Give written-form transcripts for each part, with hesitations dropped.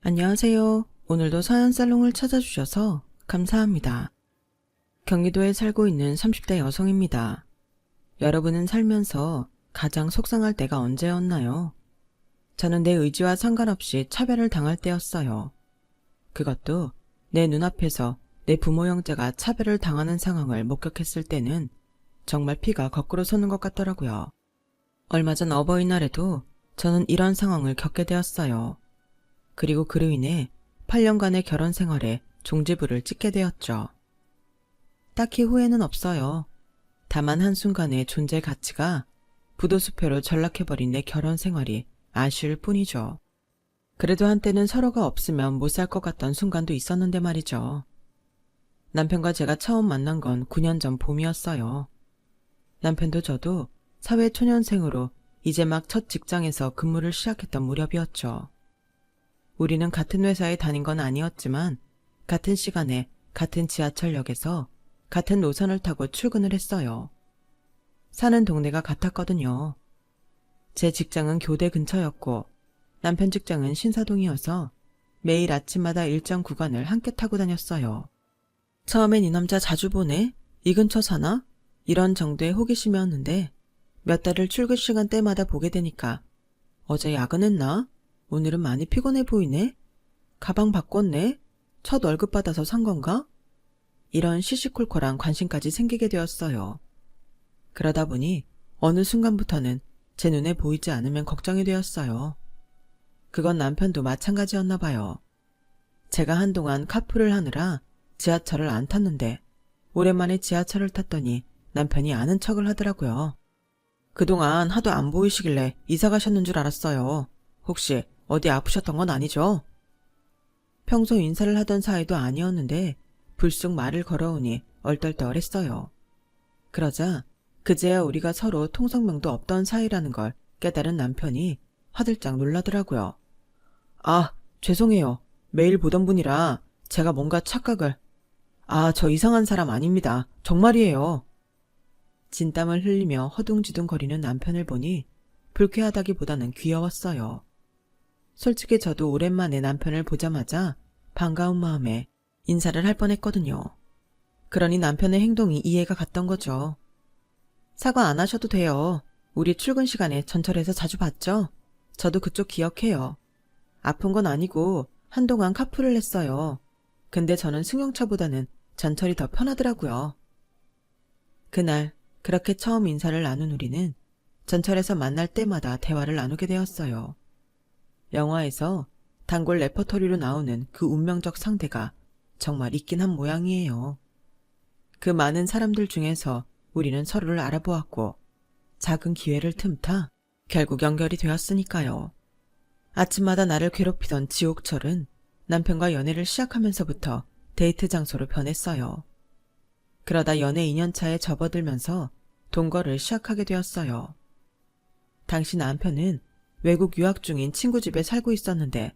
안녕하세요. 오늘도 사연살롱을 찾아주셔서 감사합니다. 경기도에 살고 있는 30대 여성입니다. 여러분은 살면서 가장 속상할 때가 언제였나요? 저는 내 의지와 상관없이 차별을 당할 때였어요. 그것도 내 눈앞에서 내 부모 형제가 차별을 당하는 상황을 목격했을 때는 정말 피가 거꾸로 솟는 것 같더라고요. 얼마 전 어버이날에도 저는 이런 상황을 겪게 되었어요. 그리고 그로 인해 8년간의 결혼 생활에 종지부를 찍게 되었죠. 딱히 후회는 없어요. 다만 한순간의 존재 가치가 부도수표로 전락해버린 내 결혼 생활이 아쉬울 뿐이죠. 그래도 한때는 서로가 없으면 못 살 것 같던 순간도 있었는데 말이죠. 남편과 제가 처음 만난 건 9년 전 봄이었어요. 남편도 저도 사회초년생으로 이제 막 첫 직장에서 근무를 시작했던 무렵이었죠. 우리는 같은 회사에 다닌 건 아니었지만 같은 시간에 같은 지하철역에서 같은 노선을 타고 출근을 했어요. 사는 동네가 같았거든요. 제 직장은 교대 근처였고 남편 직장은 신사동이어서 매일 아침마다 일정 구간을 함께 타고 다녔어요. 처음엔 이 남자 자주 보네? 이 근처 사나? 이런 정도의 호기심이었는데 몇 달을 출근 시간 때마다 보게 되니까 어제 야근했나? 오늘은 많이 피곤해 보이네? 가방 바꿨네? 첫 월급 받아서 산 건가? 이런 시시콜콜한 관심까지 생기게 되었어요. 그러다 보니 어느 순간부터는 제 눈에 보이지 않으면 걱정이 되었어요. 그건 남편도 마찬가지였나 봐요. 제가 한동안 카풀을 하느라 지하철을 안 탔는데 오랜만에 지하철을 탔더니 남편이 아는 척을 하더라고요. 그동안 하도 안 보이시길래 이사 가셨는 줄 알았어요. 혹시 어디 아프셨던 건 아니죠? 평소 인사를 하던 사이도 아니었는데 불쑥 말을 걸어오니 얼떨떨했어요. 그러자 그제야 우리가 서로 통성명도 없던 사이라는 걸 깨달은 남편이 화들짝 놀라더라고요. 아, 죄송해요. 매일 보던 분이라 제가 뭔가 착각을... 저 이상한 사람 아닙니다. 정말이에요. 진땀을 흘리며 허둥지둥거리는 남편을 보니 불쾌하다기보다는 귀여웠어요. 솔직히 저도 오랜만에 남편을 보자마자 반가운 마음에 인사를 할 뻔했거든요. 그러니 남편의 행동이 이해가 갔던 거죠. 사과 안 하셔도 돼요. 우리 출근 시간에 전철에서 자주 봤죠? 저도 그쪽 기억해요. 아픈 건 아니고 한동안 카풀을 했어요. 근데 저는 승용차보다는 전철이 더 편하더라고요. 그날 그렇게 처음 인사를 나눈 우리는 전철에서 만날 때마다 대화를 나누게 되었어요. 영화에서 단골 레퍼토리로 나오는 그 운명적 상대가 정말 있긴 한 모양이에요. 그 많은 사람들 중에서 우리는 서로를 알아보았고 작은 기회를 틈타 결국 연결이 되었으니까요. 아침마다 나를 괴롭히던 지옥철은 남편과 연애를 시작하면서부터 데이트 장소로 변했어요. 그러다 연애 2년차에 접어들면서 동거를 시작하게 되었어요. 당시 남편은 외국 유학 중인 친구 집에 살고 있었는데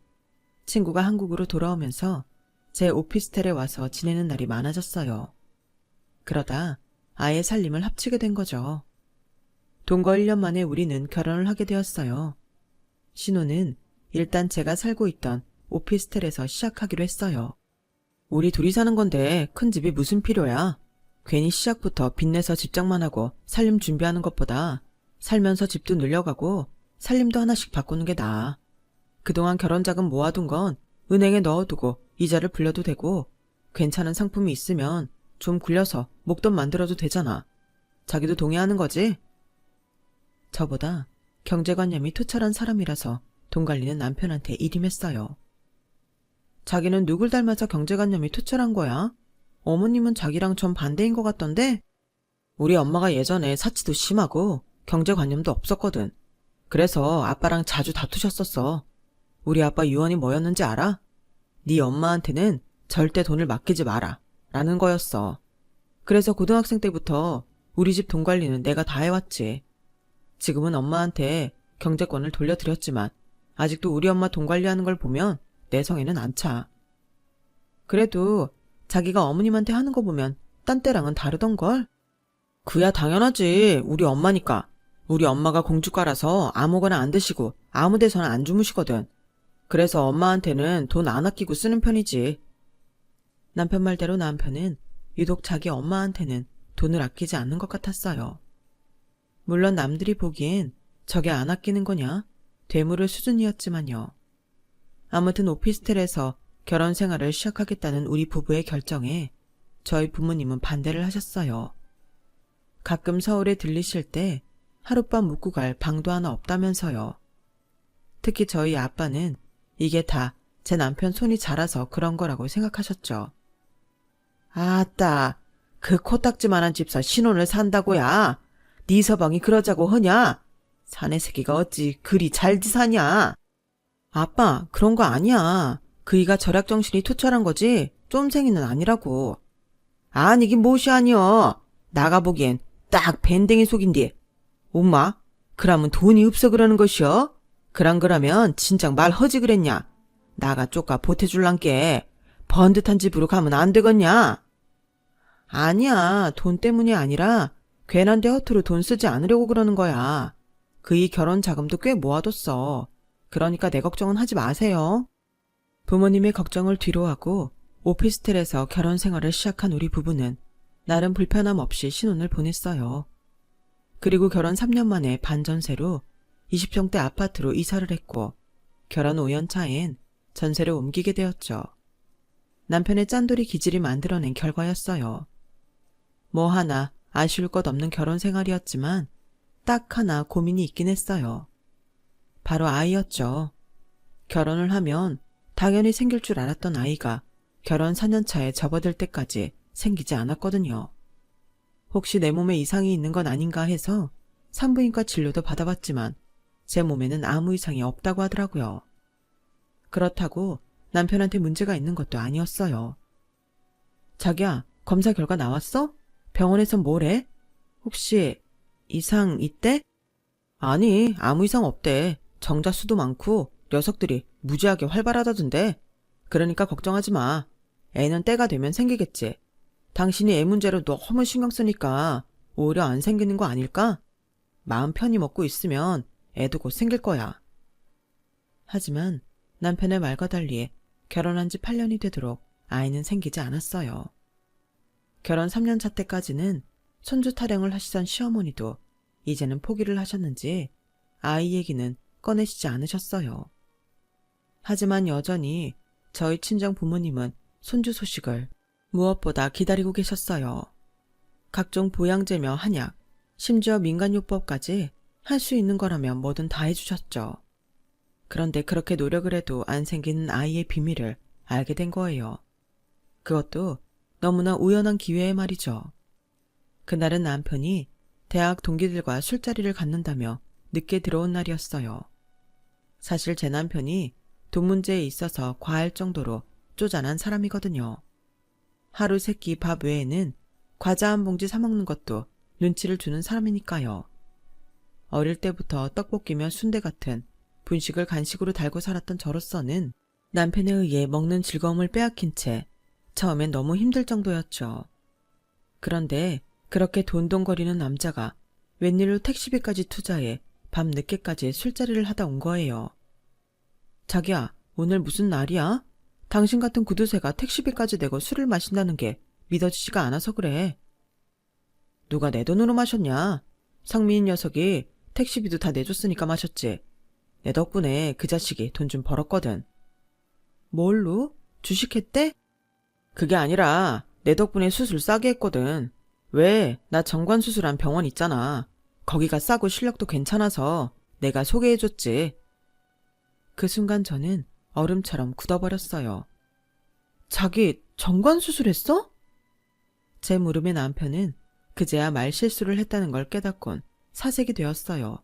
친구가 한국으로 돌아오면서 제 오피스텔에 와서 지내는 날이 많아졌어요. 그러다 아예 살림을 합치게 된 거죠. 동거 1년 만에 우리는 결혼을 하게 되었어요. 신혼은 일단 제가 살고 있던 오피스텔에서 시작하기로 했어요. 우리 둘이 사는 건데 큰 집이 무슨 필요야? 괜히 시작부터 빚내서 집장만 하고 살림 준비하는 것보다 살면서 집도 늘려가고 살림도 하나씩 바꾸는 게 나아. 그동안 결혼자금 모아둔 건 은행에 넣어두고 이자를 불려도 되고 괜찮은 상품이 있으면 좀 굴려서 목돈 만들어도 되잖아. 자기도 동의하는 거지? 저보다 경제관념이 투철한 사람이라서 돈 관리는 남편한테 일임했어요. 자기는 누굴 닮아서 경제관념이 투철한 거야? 어머님은 자기랑 좀 반대인 것 같던데? 우리 엄마가 예전에 사치도 심하고 경제관념도 없었거든. 그래서 아빠랑 자주 다투셨었어. 우리 아빠 유언이 뭐였는지 알아? 네 엄마한테는 절대 돈을 맡기지 마라 라는 거였어. 그래서 고등학생 때부터 우리 집 돈 관리는 내가 다 해왔지. 지금은 엄마한테 경제권을 돌려드렸지만 아직도 우리 엄마 돈 관리하는 걸 보면 내 성에는 안 차. 그래도 자기가 어머님한테 하는 거 보면 딴 때랑은 다르던걸? 그야 당연하지. 우리 엄마니까. 우리 엄마가 공주과라서 아무거나 안 드시고 아무 데서나 안 주무시거든. 그래서 엄마한테는 돈 안 아끼고 쓰는 편이지. 남편 말대로 남편은 유독 자기 엄마한테는 돈을 아끼지 않는 것 같았어요. 물론 남들이 보기엔 저게 안 아끼는 거냐? 되물을 수준이었지만요. 아무튼 오피스텔에서 결혼 생활을 시작하겠다는 우리 부부의 결정에 저희 부모님은 반대를 하셨어요. 가끔 서울에 들리실 때 하룻밤 묵고 갈 방도 하나 없다면서요. 특히 저희 아빠는 이게 다 제 남편 손이 자라서 그런 거라고 생각하셨죠. 아따, 그 코딱지만한 집서 신혼을 산다고야. 네 서방이 그러자고 하냐? 사내 새끼가 어찌 그리 잘지 사냐? 아빠, 그런 거 아니야. 그이가 절약정신이 투철한 거지 쫌생이는 아니라고. 아니긴 무엇이 아니여. 나가 보기엔 딱 밴댕이 속인디. 엄마, 그러면 돈이 없어 그러는 것이여? 그러면 진작 말 허지 그랬냐? 나가 쪼까 보태줄란께 번듯한 집으로 가면 안 되겠냐? 아니야, 돈 때문이 아니라 괜한 데 허투루 돈 쓰지 않으려고 그러는 거야. 그이 결혼 자금도 꽤 모아뒀어. 그러니까 내 걱정은 하지 마세요. 부모님의 걱정을 뒤로하고 오피스텔에서 결혼 생활을 시작한 우리 부부는 나름 불편함 없이 신혼을 보냈어요. 그리고 결혼 3년 만에 반전세로 20평대 아파트로 이사를 했고 결혼 5년 차엔 전세를 옮기게 되었죠. 남편의 짠돌이 기질이 만들어낸 결과였어요. 뭐 하나 아쉬울 것 없는 결혼 생활이었지만 딱 하나 고민이 있긴 했어요. 바로 아이였죠. 결혼을 하면 당연히 생길 줄 알았던 아이가 결혼 4년 차에 접어들 때까지 생기지 않았거든요. 혹시 내 몸에 이상이 있는 건 아닌가 해서 산부인과 진료도 받아봤지만 제 몸에는 아무 이상이 없다고 하더라고요. 그렇다고 남편한테 문제가 있는 것도 아니었어요. 자기야, 검사 결과 나왔어? 병원에선 뭐래? 혹시 이상 있대? 아니, 아무 이상 없대. 정자수도 많고 녀석들이 무지하게 활발하다던데. 그러니까 걱정하지 마. 애는 때가 되면 생기겠지. 당신이 애 문제로 너무 신경 쓰니까 오히려 안 생기는 거 아닐까? 마음 편히 먹고 있으면 애도 곧 생길 거야. 하지만 남편의 말과 달리 결혼한 지 8년이 되도록 아이는 생기지 않았어요. 결혼 3년 차 때까지는 손주 타령을 하시던 시어머니도 이제는 포기를 하셨는지 아이 얘기는 꺼내시지 않으셨어요. 하지만 여전히 저희 친정 부모님은 손주 소식을 무엇보다 기다리고 계셨어요. 각종 보양제며 한약, 심지어 민간요법까지 할 수 있는 거라면 뭐든 다 해주셨죠. 그런데 그렇게 노력을 해도 안 생기는 아이의 비밀을 알게 된 거예요. 그것도 너무나 우연한 기회에 말이죠. 그날은 남편이 대학 동기들과 술자리를 갖는다며 늦게 들어온 날이었어요. 사실 제 남편이 돈 문제에 있어서 과할 정도로 쪼잔한 사람이거든요. 하루 세 끼 밥 외에는 과자 한 봉지 사 먹는 것도 눈치를 주는 사람이니까요. 어릴 때부터 떡볶이며 순대 같은 분식을 간식으로 달고 살았던 저로서는 남편에 의해 먹는 즐거움을 빼앗긴 채 처음엔 너무 힘들 정도였죠. 그런데 그렇게 돈돈거리는 남자가 웬일로 택시비까지 투자해 밤 늦게까지 술자리를 하다 온 거예요. 자기야, 오늘 무슨 날이야? 당신 같은 구두쇠가 택시비까지 내고 술을 마신다는 게 믿어지지가 않아서 그래. 누가 내 돈으로 마셨냐? 성미인 녀석이 택시비도 다 내줬으니까 마셨지. 내 덕분에 그 자식이 돈 좀 벌었거든. 뭘로? 주식했대? 그게 아니라 내 덕분에 수술 싸게 했거든. 왜? 나 정관수술한 병원 있잖아. 거기가 싸고 실력도 괜찮아서 내가 소개해줬지. 그 순간 저는 얼음처럼 굳어버렸어요. 자기 정관수술했어? 제 물음에 남편은 그제야 말실수를 했다는 걸 깨닫곤 사색이 되었어요.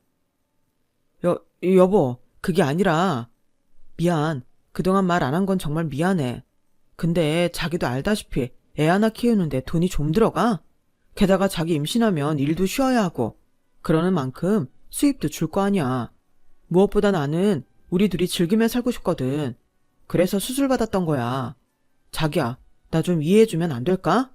여보, 그게 아니라. 미안. 그동안 말 안 한 건 정말 미안해. 근데 자기도 알다시피 애 하나 키우는데 돈이 좀 들어가? 게다가 자기 임신하면 일도 쉬어야 하고 그러는 만큼 수입도 줄 거 아니야. 무엇보다 나는 우리 둘이 즐기며 살고 싶거든. 그래서 수술 받았던 거야. 자기야, 나 좀 이해해주면 안 될까?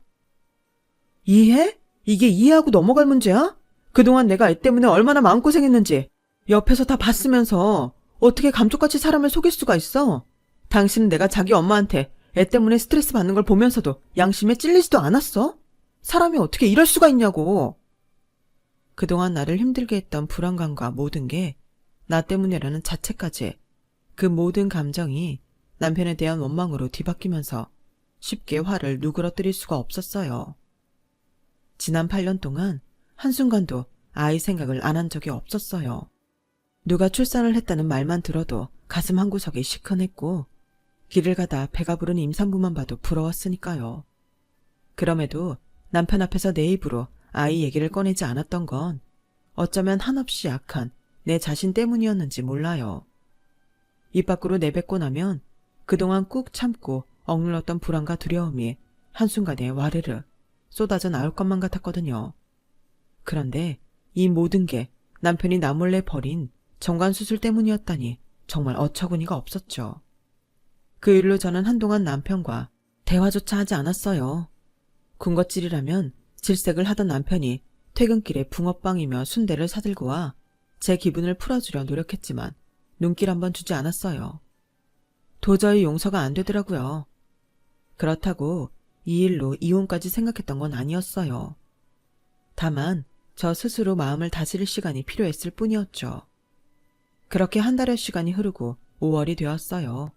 이해? 이게 이해하고 넘어갈 문제야? 그동안 내가 애 때문에 얼마나 마음고생했는지 옆에서 다 봤으면서 어떻게 감쪽같이 사람을 속일 수가 있어? 당신은 내가 자기 엄마한테 애 때문에 스트레스 받는 걸 보면서도 양심에 찔리지도 않았어? 사람이 어떻게 이럴 수가 있냐고. 그동안 나를 힘들게 했던 불안감과 모든 게 나 때문이라는 자체까지, 그 모든 감정이 남편에 대한 원망으로 뒤바뀌면서 쉽게 화를 누그러뜨릴 수가 없었어요. 지난 8년 동안 한순간도 아이 생각을 안 한 적이 없었어요. 누가 출산을 했다는 말만 들어도 가슴 한구석이 시큰했고, 길을 가다 배가 부른 임산부만 봐도 부러웠으니까요. 그럼에도 남편 앞에서 내 입으로 아이 얘기를 꺼내지 않았던 건 어쩌면 한없이 약한 내 자신 때문이었는지 몰라요. 입 밖으로 내뱉고 나면 그동안 꾹 참고 억눌렀던 불안과 두려움이 한순간에 와르르 쏟아져 나올 것만 같았거든요. 그런데 이 모든 게 남편이 나 몰래 벌인 정관수술 때문이었다니 정말 어처구니가 없었죠. 그 일로 저는 한동안 남편과 대화조차 하지 않았어요. 군것질이라면 질색을 하던 남편이 퇴근길에 붕어빵이며 순대를 사들고 와 제 기분을 풀어주려 노력했지만 눈길 한번 주지 않았어요. 도저히 용서가 안 되더라고요. 그렇다고 이 일로 이혼까지 생각했던 건 아니었어요. 다만 저 스스로 마음을 다스릴 시간이 필요했을 뿐이었죠. 그렇게 한 달여 시간이 흐르고 5월이 되었어요.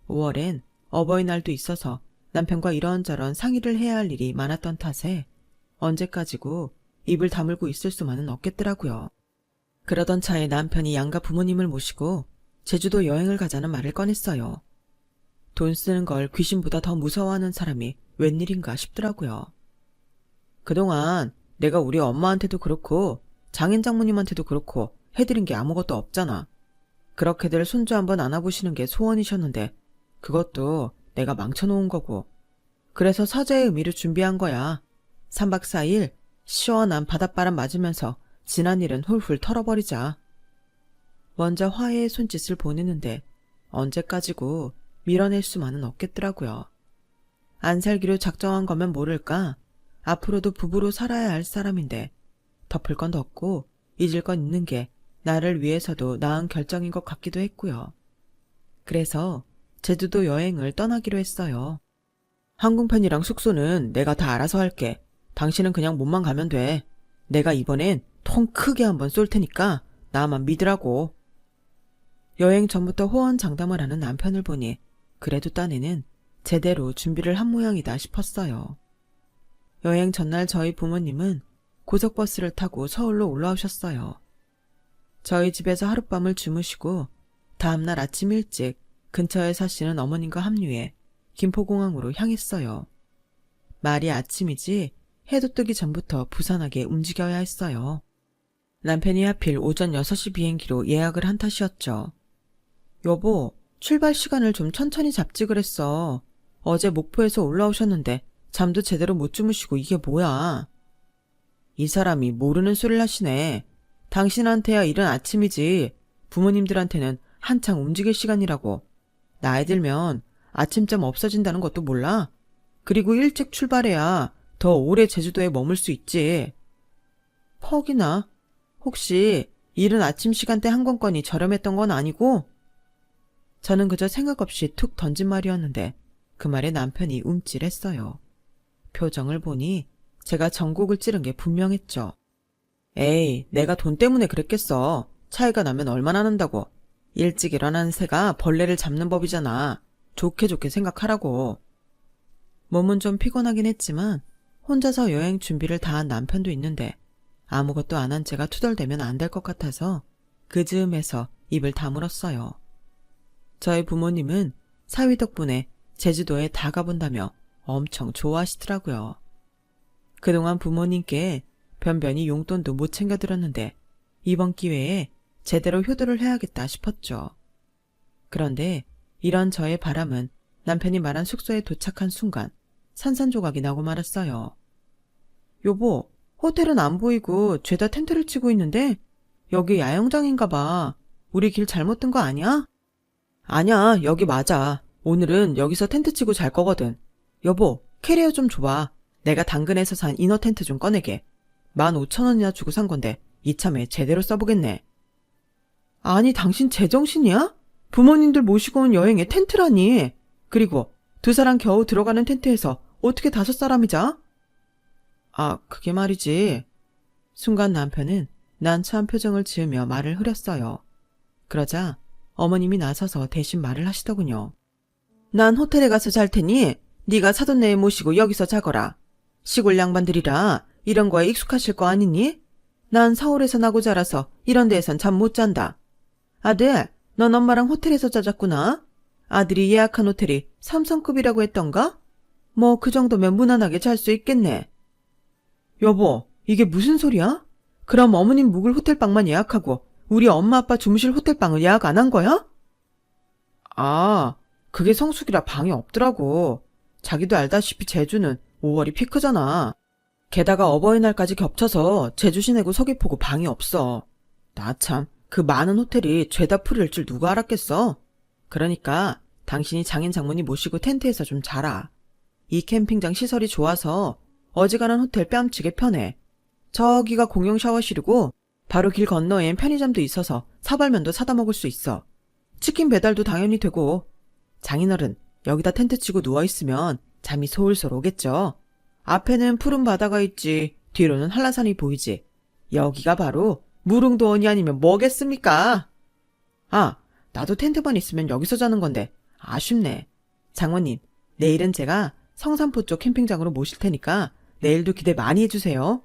5월엔 어버이날도 있어서 남편과 이런저런 상의를 해야 할 일이 많았던 탓에 언제까지고 입을 다물고 있을 수만은 없겠더라고요. 그러던 차에 남편이 양가 부모님을 모시고 제주도 여행을 가자는 말을 꺼냈어요. 돈 쓰는 걸 귀신보다 더 무서워하는 사람이 웬일인가 싶더라고요. 그동안 내가 우리 엄마한테도 그렇고 장인 장모님한테도 그렇고 해드린 게 아무것도 없잖아. 그렇게들 손주 한번 안아보시는 게 소원이셨는데 그것도 내가 망쳐놓은 거고. 그래서 사죄의 의미로 준비한 거야. 3박 4일 시원한 바닷바람 맞으면서 지난 일은 훌훌 털어버리자. 먼저 화해의 손짓을 보내는데 언제까지고 밀어낼 수만은 없겠더라고요. 안 살기로 작정한 거면 모를까. 앞으로도 부부로 살아야 할 사람인데 덮을 건 덮고 잊을 건 잊는 게 나를 위해서도 나은 결정인 것 같기도 했고요. 그래서 제주도 여행을 떠나기로 했어요. 항공편이랑 숙소는 내가 다 알아서 할게. 당신은 그냥 몸만 가면 돼. 내가 이번엔 통 크게 한번 쏠 테니까 나만 믿으라고. 여행 전부터 호언장담을 하는 남편을 보니 그래도 딴에는 제대로 준비를 한 모양이다 싶었어요. 여행 전날 저희 부모님은 고속버스를 타고 서울로 올라오셨어요. 저희 집에서 하룻밤을 주무시고 다음날 아침 일찍 근처에 사시는 어머님과 합류해 김포공항으로 향했어요. 말이 아침이지 해도 뜨기 전부터 부산하게 움직여야 했어요. 남편이 하필 오전 6시 비행기로 예약을 한 탓이었죠. 여보, 출발 시간을 좀 천천히 잡지 그랬어. 어제 목포에서 올라오셨는데 잠도 제대로 못 주무시고 이게 뭐야. 이 사람이 모르는 소리를 하시네. 당신한테야 이른 아침이지 부모님들한테는 한창 움직일 시간이라고. 나이 들면 아침잠 없어진다는 것도 몰라? 그리고 일찍 출발해야 더 오래 제주도에 머물 수 있지. 퍽이나? 혹시 이른 아침 시간대 항공권이 저렴했던 건 아니고? 저는 그저 생각 없이 툭 던진 말이었는데 그 말에 남편이 움찔했어요. 표정을 보니 제가 전곡을 찌른 게 분명했죠. 에이, 내가 돈 때문에 그랬겠어. 차이가 나면 얼마나 난다고. 일찍 일어나는 새가 벌레를 잡는 법이잖아. 좋게 좋게 생각하라고. 몸은 좀 피곤하긴 했지만 혼자서 여행 준비를 다 한 남편도 있는데 아무것도 안 한 채가 투덜대면 안 될 것 같아서 그 즈음에서 입을 다물었어요. 저희 부모님은 사위 덕분에 제주도에 다 가본다며 엄청 좋아하시더라고요. 그동안 부모님께 변변히 용돈도 못 챙겨드렸는데 이번 기회에 제대로 효도를 해야겠다 싶었죠. 그런데 이런 저의 바람은 남편이 말한 숙소에 도착한 순간 산산조각이 나고 말았어요. 여보, 호텔은 안 보이고 죄다 텐트를 치고 있는데 여기 야영장인가 봐. 우리 길 잘못 든 거 아니야? 아니야, 여기 맞아. 오늘은 여기서 텐트 치고 잘 거거든. 여보, 캐리어 좀 줘봐. 내가 당근에서 산 이너 텐트 좀 꺼내게. 15,000원이나 주고 산 건데 이참에 제대로 써보겠네. 아니, 당신 제정신이야? 부모님들 모시고 온 여행에 텐트라니. 그리고 두 사람 겨우 들어가는 텐트에서 어떻게 다섯 사람이 자? 아, 그게 말이지. 순간 남편은 난처한 표정을 지으며 말을 흐렸어요. 그러자 어머님이 나서서 대신 말을 하시더군요. 난 호텔에 가서 잘 테니 네가 사돈네에 모시고 여기서 자거라. 시골 양반들이라 이런 거에 익숙하실 거 아니니? 난 서울에서 나고 자라서 이런 데에선 잠 못 잔다. 아들, 넌 엄마랑 호텔에서 자잤구나. 아들이 예약한 호텔이 3성급이라고 했던가? 뭐 그 정도면 무난하게 잘 수 있겠네. 여보, 이게 무슨 소리야? 그럼 어머님 묵을 호텔방만 예약하고 우리 엄마 아빠 주무실 호텔방을 예약 안 한 거야? 아, 그게 성수기라 방이 없더라고. 자기도 알다시피 제주는 5월이 피크잖아. 게다가 어버이날까지 겹쳐서 제주 시내고 서귀포구 방이 없어. 나 참, 그 많은 호텔이 죄다 풀일 줄 누가 알았겠어? 그러니까 당신이 장인 장모님 모시고 텐트에서 좀 자라. 이 캠핑장 시설이 좋아서 어지간한 호텔 뺨치게 편해. 저기가 공용 샤워실이고 바로 길 건너엔 편의점도 있어서 사발면도 사다 먹을 수 있어. 치킨 배달도 당연히 되고. 장인어른, 여기다 텐트 치고 누워있으면 잠이 솔솔 오겠죠. 앞에는 푸른 바다가 있지, 뒤로는 한라산이 보이지. 여기가 바로 무릉도원이 아니면 뭐겠습니까? 아, 나도 텐트만 있으면 여기서 자는 건데 아쉽네. 장모님, 내일은 제가 성산포 쪽 캠핑장으로 모실 테니까 내일도 기대 많이 해주세요.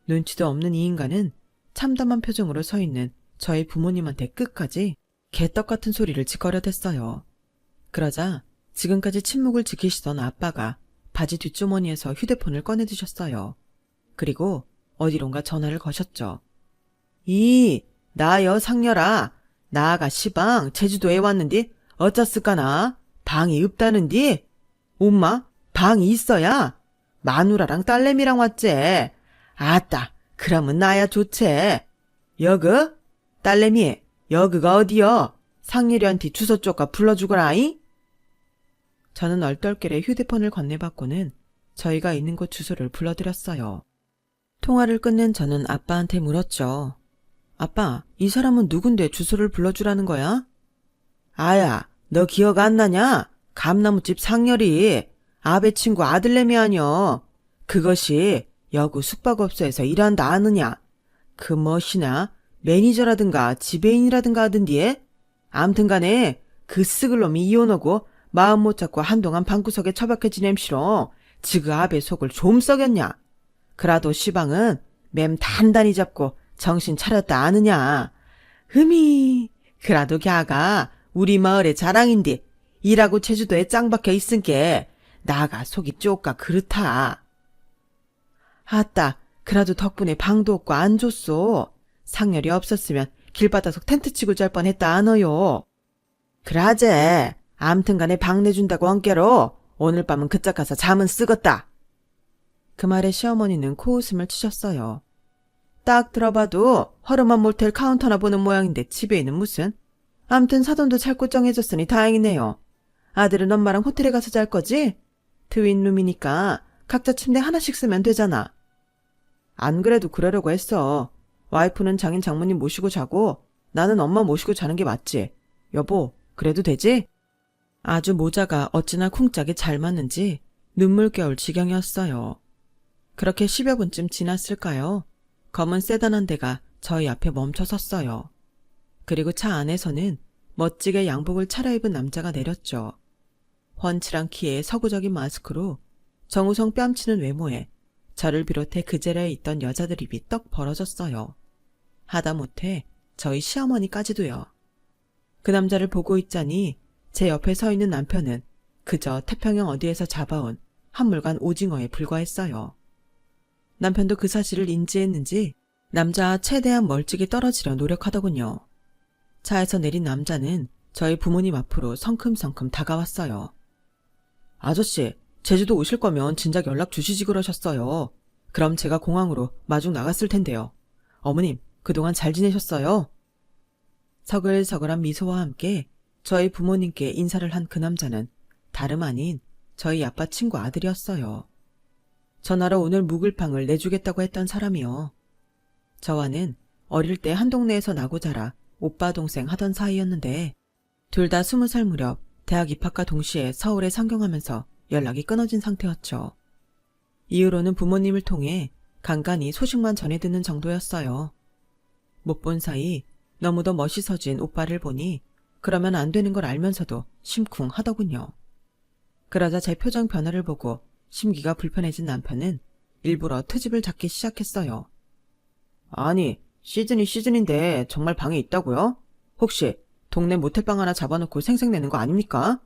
눈치도 없는 이 인간은 참담한 표정으로 서 있는 저희 부모님한테 끝까지 개떡 같은 소리를 짓거려댔어요. 그러자 지금까지 침묵을 지키시던 아빠가 바지 뒷주머니에서 휴대폰을 꺼내드셨어요. 그리고 어디론가 전화를 거셨죠. 나여 상렬아. 나가 시방 제주도에 왔는디 어쩌을까나. 방이 없다는디. 엄마, 방이 있어야. 마누라랑 딸내미랑 왔제. 아따, 그러면 나야 좋제. 여그? 딸내미, 여그가 어디여? 상렬이한테 주소 쪽가 불러주거라이? 저는 얼떨결에 휴대폰을 건네받고는 저희가 있는 곳 주소를 불러드렸어요. 통화를 끝낸 저는 아빠한테 물었죠. 아빠, 이 사람은 누군데 주소를 불러주라는 거야? 아야, 너 기억 안 나냐? 감나무집 상렬이 아베 친구 아들내미 아니여. 그것이 여구 숙박업소에서 일한다 아느냐? 그 멋이나 매니저라든가 지배인이라든가 하던디에? 암튼간에 그 쓱을 놈이 이혼하고 마음 못 잡고 한동안 방구석에 처박혀 지냄시로 지그 아베 속을 좀 썩였냐? 그라도 시방은 맴 단단히 잡고 정신 차렸다 아느냐? 그라도 걔가 우리 마을의 자랑인데 일하고 제주도에 짱박혀 있은게 나가 속이 쪼까 그렇다. 아따, 그라도 덕분에 방도 없고 안 줬소. 상렬이 없었으면 길바닥 텐트 치고 잘 뻔했다 아너요. 그라제, 암튼간에 방 내준다고 엉깨로 오늘 밤은 그짝 가서 잠은 쓰겄다. 그 말에 시어머니는 코웃음을 치셨어요. 딱 들어봐도 허름한 모텔 카운터나 보는 모양인데 집에는 무슨. 암튼 사돈도 잘 걱정해줬으니 다행이네요. 아들은 엄마랑 호텔에 가서 잘 거지? 트윈룸이니까 각자 침대 하나씩 쓰면 되잖아. 안 그래도 그러려고 했어. 와이프는 장인 장모님 모시고 자고 나는 엄마 모시고 자는 게 맞지. 여보, 그래도 되지? 아주 모자가 어찌나 쿵짝이 잘 맞는지 눈물겨울 지경이었어요. 그렇게 10여 분쯤 지났을까요? 검은 세단 한 대가 저희 앞에 멈춰 섰어요. 그리고 차 안에서는 멋지게 양복을 차려입은 남자가 내렸죠. 훤칠한 키에 서구적인 마스크로 정우성 뺨치는 외모에 저를 비롯해 그 자리에 있던 여자들 입이 떡 벌어졌어요. 하다못해 저희 시어머니까지도요. 그 남자를 보고 있자니 제 옆에 서 있는 남편은 그저 태평양 어디에서 잡아온 한물간 오징어에 불과했어요. 남편도 그 사실을 인지했는지 남자와 최대한 멀찍이 떨어지려 노력하더군요. 차에서 내린 남자는 저희 부모님 앞으로 성큼성큼 다가왔어요. 아저씨, 제주도 오실 거면 진작 연락 주시지 그러셨어요. 그럼 제가 공항으로 마중 나갔을 텐데요. 어머님, 그동안 잘 지내셨어요? 서글서글한 미소와 함께 저희 부모님께 인사를 한 그 남자는 다름 아닌 저희 아빠 친구 아들이었어요. 전화로 오늘 묵을 방을 내주겠다고 했던 사람이요. 저와는 어릴 때 한 동네에서 나고 자라 오빠 동생 하던 사이였는데 둘 다 20살 무렵 대학 입학과 동시에 서울에 상경하면서 연락이 끊어진 상태였죠. 이후로는 부모님을 통해 간간히 소식만 전해 듣는 정도였어요. 못 본 사이 너무도 멋있어진 오빠를 보니 그러면 안 되는 걸 알면서도 심쿵하더군요. 그러자 제 표정 변화를 보고 심기가 불편해진 남편은 일부러 트집을 잡기 시작했어요. 아니, 시즌이 시즌인데 정말 방에 있다고요? 혹시 동네 모텔방 하나 잡아놓고 생색내는 거 아닙니까?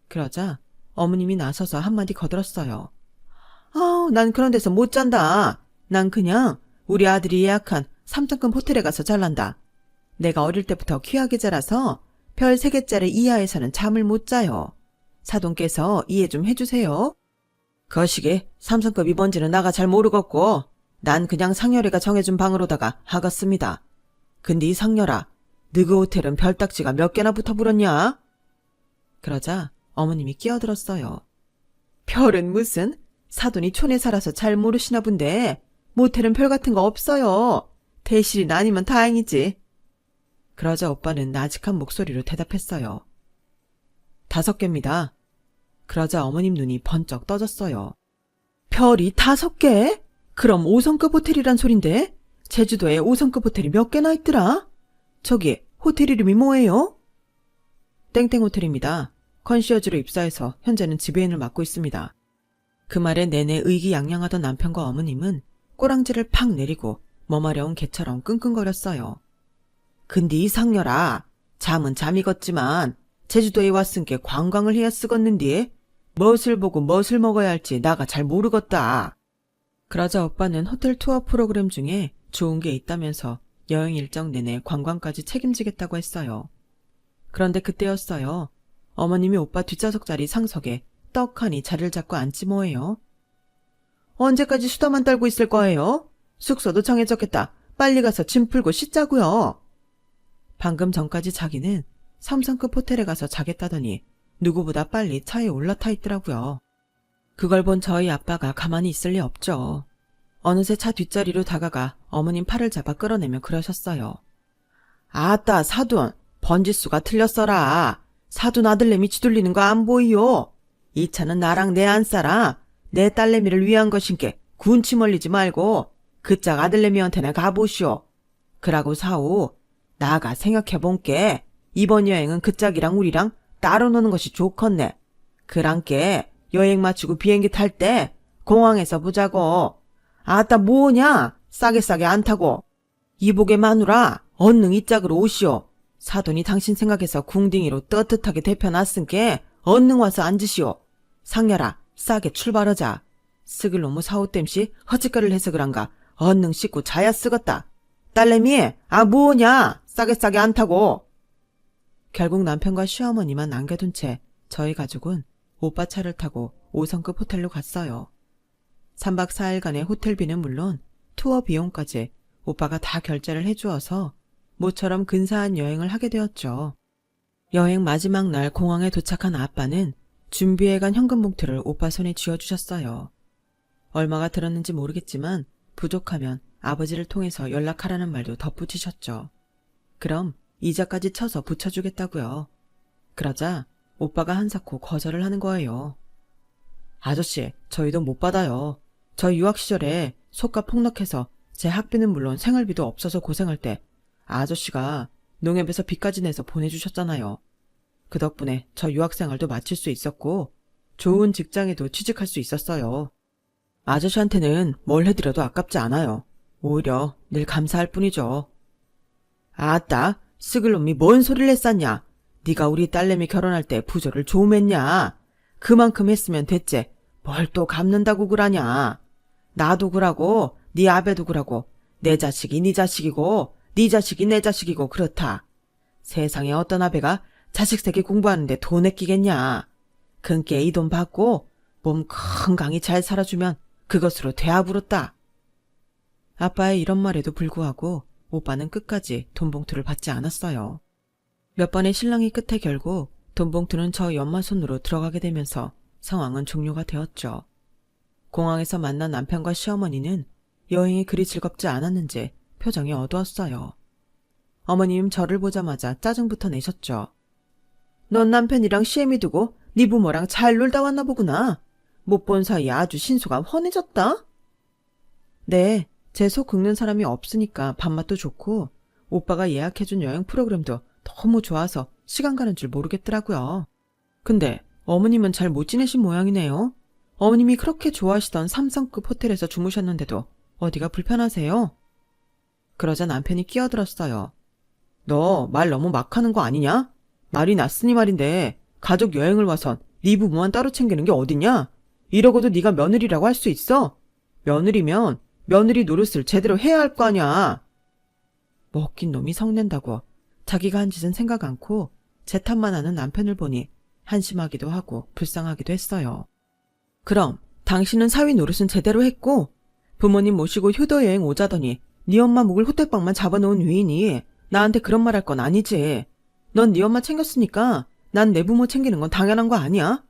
그러자 어머님이 나서서 한마디 거들었어요. 아우, 난 그런 데서 못 잔다. 난 그냥 우리 아들이 예약한 3등급 호텔에 가서 잘란다. 내가 어릴 때부터 귀하게 자라서 별 3개짜리 이하에서는 잠을 못 자요. 사돈께서 이해 좀 해주세요. 거시기 3성급이 뭔지는 나가 잘 모르겠고 난 그냥 상열이가 정해준 방으로다가 하겠습니다. 근데 이 상열아, 너그 호텔은 별딱지가 몇 개나 붙어불었냐? 그러자 어머님이 끼어들었어요. 별은 무슨? 사돈이 촌에 살아서 잘 모르시나 본데 모텔은 별 같은 거 없어요. 대실이나 아니면 다행이지. 그러자 오빠는 나직한 목소리로 대답했어요. 5개입니다. 그러자 어머님 눈이 번쩍 떠졌어요. 별이 5개? 그럼 5성급 호텔이란 소린데? 제주도에 5성급 호텔이 몇 개나 있더라? 저기 호텔 이름이 뭐예요? 땡땡 호텔입니다. 컨시어지로 입사해서 현재는 지배인을 맡고 있습니다. 그 말에 내내 의기양양하던 남편과 어머님은 꼬랑지를 팍 내리고 머마려운 개처럼 끙끙거렸어요. 근데 이 상렬아, 잠은 잠이겠지만 제주도에 왔은 게 관광을 해야 쓰겄는디 멋을 보고 멋을 먹어야 할지 나가 잘 모르겠다. 그러자 오빠는 호텔 투어 프로그램 중에 좋은 게 있다면서 여행 일정 내내 관광까지 책임지겠다고 했어요. 그런데 그때였어요. 어머님이 오빠 뒷좌석 자리 상석에 떡하니 자리를 잡고 앉지 뭐예요. 언제까지 수다만 떨고 있을 거예요? 숙소도 정해졌겠다. 빨리 가서 짐 풀고 씻자고요. 방금 전까지 자기는 3성급 호텔에 가서 자겠다더니 누구보다 빨리 차에 올라타 있더라고요. 그걸 본 저희 아빠가 가만히 있을 리 없죠. 어느새 차 뒷자리로 다가가 어머님 팔을 잡아 끌어내며 그러셨어요. 아따 사돈, 번지수가 틀렸어라. 사돈 아들내미 쥐둘리는 거 안 보이요. 이 차는 나랑 내 안 살아. 내 딸내미를 위한 것인께 군침 흘리지 말고 그 짝 아들내미한테나 가보시오. 그러고 사오, 나가 생각해본게 이번 여행은 그 짝이랑 우리랑 따로 노는 것이 좋겠네. 그랑께 여행 마치고 비행기 탈 때 공항에서 보자고. 아따 뭐냐? 싸게 안 타고. 이복의 마누라 얼른 이 짝으로 오시오. 사돈이 당신 생각해서 궁딩이로 떳떳하게 대표놨은께 얼른 와서 앉으시오. 상렬아, 싸게 출발하자. 쓰글 놈의 사오땜시 허짓거리를 해서 그런가 얼른 씻고 자야 쓰겄다. 딸내미, 아 뭐냐? 싸게 안 타고. 결국 남편과 시어머니만 남겨둔 채 저희 가족은 오빠 차를 타고 5성급 호텔로 갔어요. 3박 4일간의 호텔비는 물론 투어 비용까지 오빠가 다 결제를 해주어서 모처럼 근사한 여행을 하게 되었죠. 여행 마지막 날 공항에 도착한 아빠는 준비해간 현금 봉투를 오빠 손에 쥐어주셨어요. 얼마가 들었는지 모르겠지만 부족하면 아버지를 통해서 연락하라는 말도 덧붙이셨죠. 그럼 이자까지 쳐서 붙여주겠다고요. 그러자 오빠가 한사코 거절을 하는 거예요. 아저씨, 저희 돈 못 받아요. 저희 유학 시절에 속가 폭락해서 제 학비는 물론 생활비도 없어서 고생할 때 아저씨가 농협에서 빚까지 내서 보내주셨잖아요. 그 덕분에 저 유학생활도 마칠 수 있었고 좋은 직장에도 취직할 수 있었어요. 아저씨한테는 뭘 해드려도 아깝지 않아요. 오히려 늘 감사할 뿐이죠. 아따, 스글놈이 뭔 소리를 했었냐? 네가 우리 딸내미 결혼할 때 부조를 좀 했냐? 그만큼 했으면 됐지. 뭘 또 갚는다고 그러냐? 나도 그러고 네 아베도 그러고 내 자식이 네 자식이고 네 자식이 내 자식이고 그렇다. 세상에 어떤 아베가 자식 새끼 공부하는데 돈 아끼겠냐? 그니까 이 돈 받고 몸 건강히 잘 살아주면 그것으로 되아부렀다. 아빠의 이런 말에도 불구하고 오빠는 끝까지 돈 봉투를 받지 않았어요. 몇 번의 실랑이 끝에 결국 돈 봉투는 저 연마 손으로 들어가게 되면서 상황은 종료가 되었죠. 공항에서 만난 남편과 시어머니는 여행이 그리 즐겁지 않았는지 표정이 어두웠어요. 어머님 저를 보자마자 짜증부터 내셨죠. 넌 남편이랑 시애미 두고 네 부모랑 잘 놀다 왔나 보구나. 못 본 사이에 아주 신수가 훤해졌다. 네, 제 속 긁는 사람이 없으니까 밥맛도 좋고 오빠가 예약해준 여행 프로그램도 너무 좋아서 시간 가는 줄 모르겠더라고요. 근데 어머님은 잘 못 지내신 모양이네요. 어머님이 그렇게 좋아하시던 3성급 호텔에서 주무셨는데도 어디가 불편하세요? 그러자 남편이 끼어들었어요. 너 말 너무 막 하는 거 아니냐? 말이 났으니 말인데 가족 여행을 와선 네 부모만 따로 챙기는 게 어딨냐? 이러고도 네가 며느리라고 할 수 있어? 며느리면 며느리 노릇을 제대로 해야 할 거 아냐? 먹긴 놈이 성낸다고 자기가 한 짓은 생각 않고 제 탓만 하는 남편을 보니 한심하기도 하고 불쌍하기도 했어요. 그럼 당신은 사위 노릇은 제대로 했고 부모님 모시고 효도여행 오자더니 네 엄마 묵을 호텔방만 잡아놓은 위인이 나한테 그런 말 할 건 아니지. 넌 네 엄마 챙겼으니까 난 내 부모 챙기는 건 당연한 거 아니야?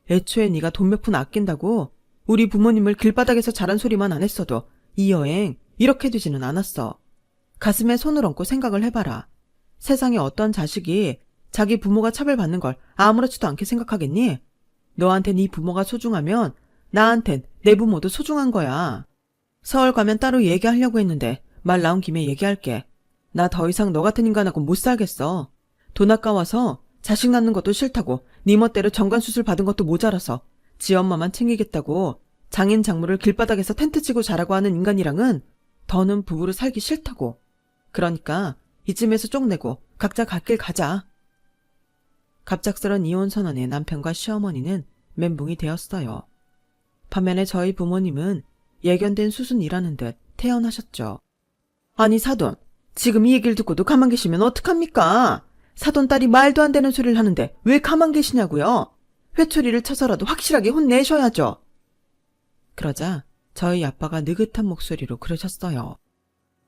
애초에 네가 돈 몇 푼 아낀다고 우리 부모님을 길바닥에서 자란 소리만 안 했어도 이 여행 이렇게 되지는 않았어. 가슴에 손을 얹고 생각을 해봐라. 세상에 어떤 자식이 자기 부모가 차별받는 걸 아무렇지도 않게 생각하겠니? 너한테 네 부모가 소중하면 나한텐 내 부모도 소중한 거야. 서울 가면 따로 얘기하려고 했는데 말 나온 김에 얘기할게. 나 더 이상 너 같은 인간하고 못 살겠어. 돈 아까워서 자식 낳는 것도 싫다고 네 멋대로 정관수술 받은 것도 모자라서 지 엄마만 챙기겠다고 장인 장모를 길바닥에서 텐트 치고 자라고 하는 인간이랑은 더는 부부로 살기 싫다고. 그러니까 이쯤에서 쪽내고 각자 갈 길 가자. 갑작스런 이혼 선언에 남편과 시어머니는 멘붕이 되었어요. 반면에 저희 부모님은 예견된 수순이라는 듯 태연하셨죠. 아니 사돈, 지금 이 얘기를 듣고도 가만 계시면 어떡합니까? 사돈딸이 말도 안 되는 소리를 하는데 왜 가만 계시냐고요? 회초리를 쳐서라도 확실하게 혼내셔야죠. 그러자 저희 아빠가 느긋한 목소리로 그러셨어요.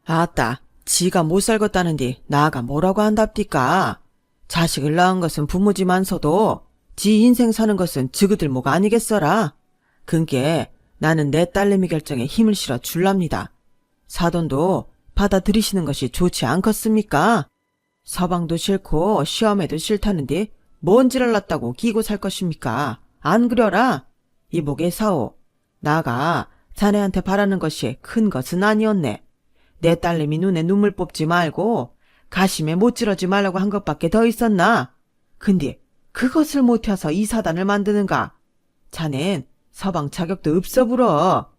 아따, 지가 못 살겠다는디 나가 뭐라고 한답디까? 자식을 낳은 것은 부모지만서도 지 인생 사는 것은 지그들 목 아니겠어라. 그게 나는 내 딸내미 결정에 힘을 실어 줄랍니다. 사돈도 받아들이시는 것이 좋지 않겠습니까? 서방도 싫고 시어매도 싫다는데 뭔 지랄 났다고 끼고 살 것입니까? 안 그려라? 이복의 사오, 나가 자네한테 바라는 것이 큰 것은 아니었네. 내 딸내미 눈에 눈물 뽑지 말고 가심에 못 지르지 말라고 한 것밖에 더 있었나? 근데 그것을 못해서 이 사단을 만드는가? 자넨 서방 자격도 없어 불어.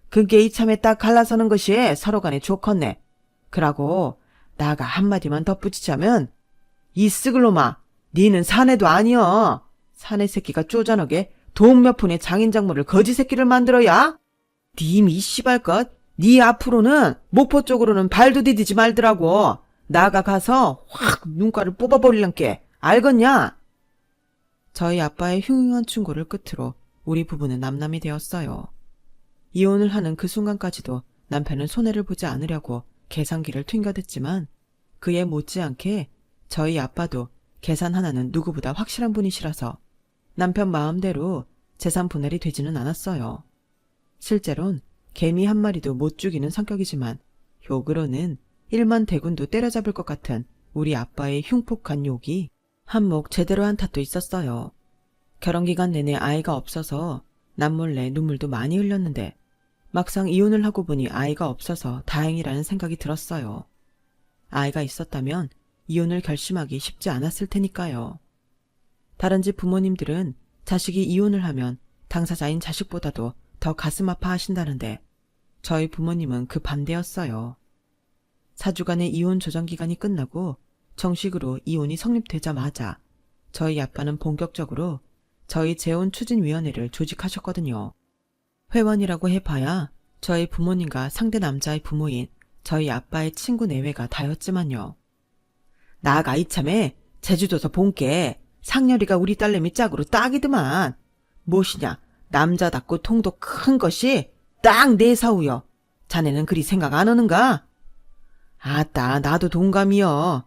그게 이참에 딱 갈라서는 것이 서로 간에 좋겠네. 그러고 나가 한마디만 덧붙이자면 이 쓰글놈아, 니는 사내도 아니여. 사내 새끼가 쪼잔하게 돈 몇 푼의 장인장모를 거지 새끼를 만들어야? 님이 씨발것, 니 앞으로는 목포 쪽으로는 발도 디디지 말더라고. 나가 가서 확 눈가를 뽑아버릴란께. 알겠냐? 저희 아빠의 흉흉한 충고를 끝으로 우리 부부는 남남이 되었어요. 이혼을 하는 그 순간까지도 남편은 손해를 보지 않으려고 계산기를 튕겨댔지만 그에 못지않게 저희 아빠도 계산 하나는 누구보다 확실한 분이시라서 남편 마음대로 재산 분할이 되지는 않았어요. 실제론 개미 한 마리도 못 죽이는 성격이지만 욕으로는 1만 대군도 때려잡을 것 같은 우리 아빠의 흉폭한 욕이 한몫 제대로 한 탓도 있었어요. 결혼기간 내내 아이가 없어서 남몰래 눈물도 많이 흘렸는데 막상 이혼을 하고 보니 아이가 없어서 다행이라는 생각이 들었어요. 아이가 있었다면 이혼을 결심하기 쉽지 않았을 테니까요. 다른 집 부모님들은 자식이 이혼을 하면 당사자인 자식보다도 더 가슴 아파하신다는데 저희 부모님은 그 반대였어요. 4주간의 이혼 조정기간이 끝나고 정식으로 이혼이 성립되자마자 저희 아빠는 본격적으로 저희 재혼추진위원회를 조직하셨거든요. 회원이라고 해봐야 저희 부모님과 상대 남자의 부모인 저희 아빠의 친구 내외가 다였지만요. 나가 이참에 제주도서 본게 상렬이가 우리 딸내미 짝으로 딱이드만. 무엇이냐, 남자답고 통도 큰 것이 딱 내 사우여. 자네는 그리 생각 안 하는가? 아따, 나도 동감이여.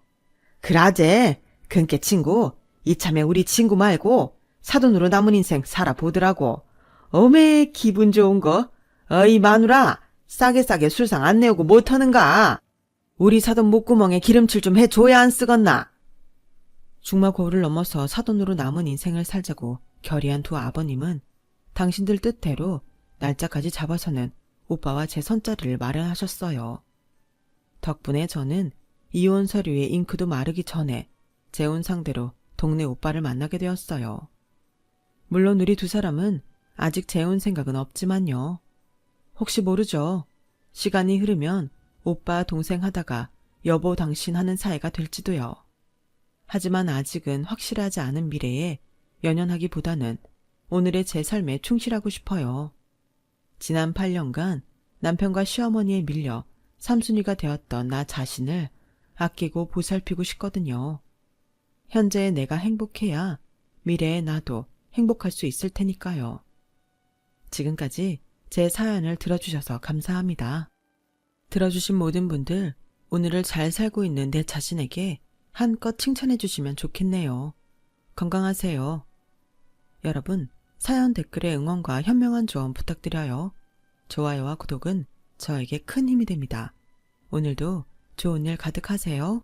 그라제, 근께 친구, 이참에 우리 친구 말고 사돈으로 남은 인생 살아보더라고. 어메, 기분 좋은 거. 어이 마누라, 싸게 술상 안 내오고 못하는가? 우리 사돈 목구멍에 기름칠 좀 해줘야 안 쓰겄나? 중마고를 넘어서 사돈으로 남은 인생을 살자고 결의한 두 아버님은 당신들 뜻대로 날짜까지 잡아서는 오빠와 제 손자리를 마련하셨어요. 덕분에 저는 이혼 서류에 잉크도 마르기 전에 재혼 상대로 동네 오빠를 만나게 되었어요. 물론 우리 두 사람은 아직 재혼 생각은 없지만요. 혹시 모르죠. 시간이 흐르면 오빠 동생 하다가 여보 당신 하는 사이가 될지도요. 하지만 아직은 확실하지 않은 미래에 연연하기보다는 오늘의 제 삶에 충실하고 싶어요. 지난 8년간 남편과 시어머니에 밀려 삼순이가 되었던 나 자신을 아끼고 보살피고 싶거든요. 현재의 내가 행복해야 미래의 나도 행복할 수 있을 테니까요. 지금까지 제 사연을 들어주셔서 감사합니다. 들어주신 모든 분들, 오늘을 잘 살고 있는 내 자신에게 한껏 칭찬해 주시면 좋겠네요. 건강하세요. 여러분, 사연 댓글에 응원과 현명한 조언 부탁드려요. 좋아요와 구독은 저에게 큰 힘이 됩니다. 오늘도 좋은 일 가득하세요.